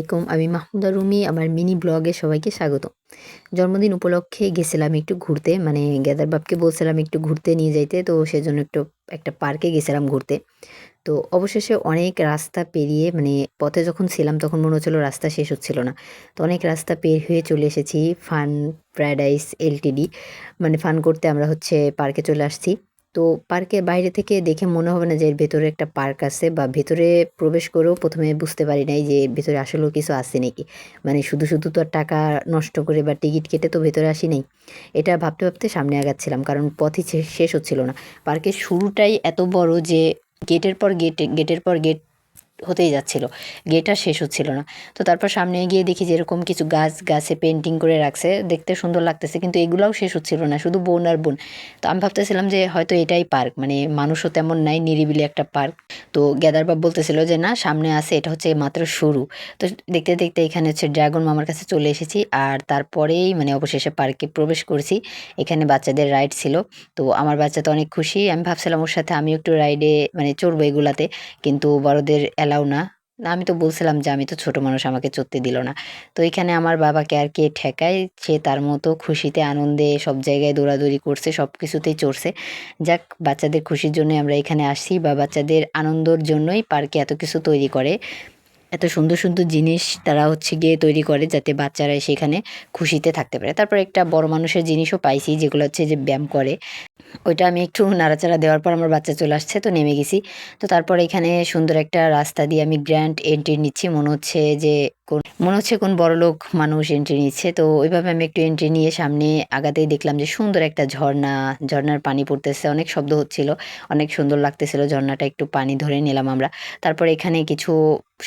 আলাইকুম, আমি মাহমুদা রুমি। আমার মিনি ব্লগে সবাইকে স্বাগত। জন্মদিন উপলক্ষে গেছিলাম একটু ঘুরতে, মানে গেদার বাপকে বলছিলাম একটু ঘুরতে নিয়ে যাইতে, তো সেজন্য একটা পার্কে গেছিলাম ঘুরতে। তো অবশেষে অনেক রাস্তা পেরিয়ে, মানে পথে যখন ছিলাম তখন মনে হচ্ছিল রাস্তা শেষ হচ্ছিল না। তো অনেক রাস্তা পের হয়ে চলে এসেছি ফান প্যারাডাইস এলটিডি, মানে ফান করতে আমরা পার্কে চলে আসছি। তো পার্কের বাইরে থেকে দেখে মনে হবে না যে এর ভেতরে একটা পার্ক আছে, বা ভেতরে প্রবেশ করেও প্রথমে বুঝতে পারি নাই যে এর ভেতরে আসলেও কিছু আছে নাকি। মানে শুধু শুধু তো আর টাকা নষ্ট করে বা টিকিট কেটে তো ভেতরে আসি নাই। এটা ভাবতে ভাবতে সামনে আগাচ্ছিলাম, কারণ পথই শেষ হচ্ছিল না। পার্কের শুরুটাই এত বড় যে গেটের পর গেটের পর গেট হতেই যাচ্ছিল, গেট আর শেষ হচ্ছিল না। তো তারপর সামনে গিয়ে দেখি যে এরকম কিছু গাছে পেন্টিং করে রাখছে, দেখতে সুন্দর লাগতেছে, কিন্তু এগুলাও শেষ হচ্ছিল না, শুধু বন আর বন। তো আমি ভাবতেছিলাম যে হয়তো এটাই পার্ক, মানে মানুষও তেমন নাই, নিরিবিলি একটা পার্ক। তো গেদার বাপ বলতেছিল যে না, সামনে আছে, এটা হচ্ছে মাত্র শুরু। তো দেখতে দেখতে এখানে ড্রাগন মামার কাছে চলে এসেছি, আর তারপরেই মানে অবশেষে পার্কে প্রবেশ করছি। এখানে বাচ্চাদের রাইড ছিল। তো আমার বাচ্চা তো অনেক খুশি, আমি ভাবছিলাম ওর সাথে আমি একটু রাইডে মানে চড়বো এগুলাতে, কিন্তু বড়দের অ্যালাউ না। না, আমি তো বলছিলাম যে আমি তো ছোট মানুষ, আমাকে চড়তে দিল না। তো এখানে আমার বাবাকে আর কে ঠেকায়, সে তার মতো খুশিতে আনন্দে সব জায়গায় দৌড়াদৌড়ি করছে, সব কিছুতেই চড়ছে। যাক, বাচ্চাদের খুশির জন্য আমরা এখানে আসছি, বা বাচ্চাদের আনন্দর জন্যই পার্কে এত কিছু তৈরি করে। এত সুন্দর সুন্দর জিনিস তারা গিয়ে তৈরি করে যাতে বাচ্চারা সেখানে খুশিতে থাকতে পারে। তারপর একটা বড় মানুষের জিনিসও পাইছি, যেগুলো যে ব্যায়াম করে। ওইটা আমি একটু নাড়াচাড়া দেওয়ার পর আমার বাচ্চা চলে আসছে, তো নেমে গেছি। তো তারপর এখানে সুন্দর একটা রাস্তা দিয়ে আমি গ্র্যান্ড এন্ট্রি নিচ্ছি, মনে হচ্ছে কোন বড়লোক মানুষ এন্ট্রি নিচ্ছে। তো ওইভাবে আমি একটু এন্ট্রি নিয়ে সামনে আগাতেই দেখলাম যে সুন্দর একটা ঝর্ণার পানি পড়তেছে, অনেক শব্দ হচ্ছিল, অনেক সুন্দর লাগতেছিল ঝর্ণাটা, একটু পানি ধরে নিলাম আমরা। তারপর এখানে কিছু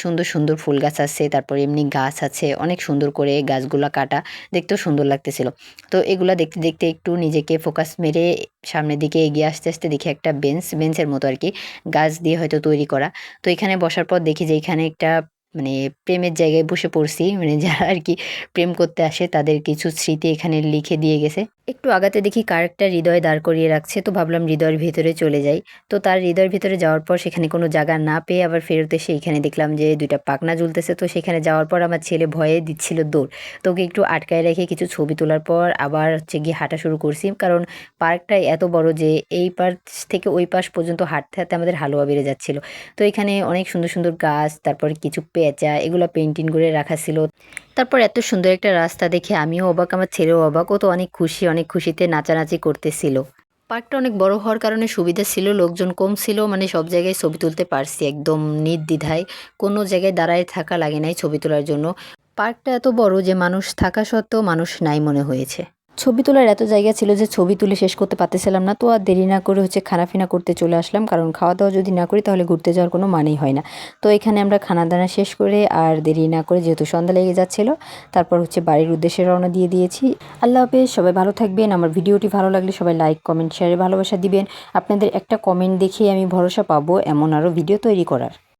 সুন্দর সুন্দর ফুল গাছ আছে, তারপর এমনি গাছ আছে, অনেক সুন্দর করে গাছগুলা কাটা, দেখতেও সুন্দর লাগতেছিল। তো এগুলা দেখতে দেখতে একটু নিজেকে ফোকাস মেরে সামনের দিকে এগিয়ে আসতে আসতে দেখি একটা বেঞ্চের মতো আর কি, গাছ দিয়ে হয়তো তৈরি করা। তো এখানে বসার পর দেখি যে এখানে একটা মানে প্রেমের জায়গায় বসে পড়ছি, মানে যারা আর কি প্রেম করতে আসে তাদের কিছু স্মৃতি এখানে লিখে দিয়ে গেছে। একটু আগাতে দেখি কার একটা হৃদয় দাঁড় করিয়ে রাখছে, তো ভাবলাম হৃদয়ের ভিতরে চলে যাই। তো তার হৃদয়ের ভিতরে যাওয়ার পর সেখানে কোনো জায়গা না পেয়ে আবার ফেরত এসে এখানে দেখলাম যে দুইটা পাখনা ঝুলতেছে। তো সেখানে যাওয়ার পর আমার ছেলে ভয়ে দিচ্ছিল দৌড়, তো ওকে একটু আটকায় রেখে কিছু ছবি তোলার পর আবার গিয়ে হাঁটা শুরু করছি, কারণ পার্কটা এত বড় যে এই পাশ থেকে ওই পাশ পর্যন্ত হাঁটতে হাঁটতে আমাদের হালুয়া বেড়ে যাচ্ছিল। তো এখানে অনেক সুন্দর সুন্দর গাছ, তারপর কিছু পেঁচা, এগুলো পেন্টিং করে রাখা ছিল। তারপর এত সুন্দর একটা রাস্তা দেখে আমিও অবাক, আমার ছেলেও অবাক, ও তো অনেক খুশি, অনেক খুশিতে নাচানাচি করতেছিল। পার্কটা অনেক বড় হওয়ার কারণে সুবিধা ছিল, লোকজন কম ছিল, মানে সব জায়গায় ছবি তুলতে পারছি একদম নির্দ্বিধায়, কোনো জায়গায় দাঁড়ায় থাকা লাগে নাই ছবি তোলার জন্য। পার্কটা এত বড় যে মানুষ থাকা সত্ত্বেও মানুষ নাই মনে হয়েছে। ছবি তোলার এত জায়গা ছিল যে ছবি তুলে শেষ করতে পারতেছিলাম না, তো আর দেরি না করে খানাফিনা করতে চলে আসলাম, কারণ খাওয়া দাওয়া যদি না করি তাহলে ঘুরতে যাওয়ার কোনো মানেই হয় না। তো এখানে আমরা খানা দানা শেষ করে আর দেরি না করে, যেহেতু সন্ধ্যা লেগে যাচ্ছিল, তারপর বাড়ির উদ্দেশ্যে রওনা দিয়ে দিয়েছি। আল্লাহ হাফেজ, সবাই ভালো থাকবেন। আমার ভিডিওটি ভালো লাগলে সবাই লাইক কমেন্ট শেয়ারে ভালোবাসা দিবেন। আপনাদের একটা কমেন্ট দেখেই আমি ভরসা পাবো এমন আরও ভিডিও তৈরি করার।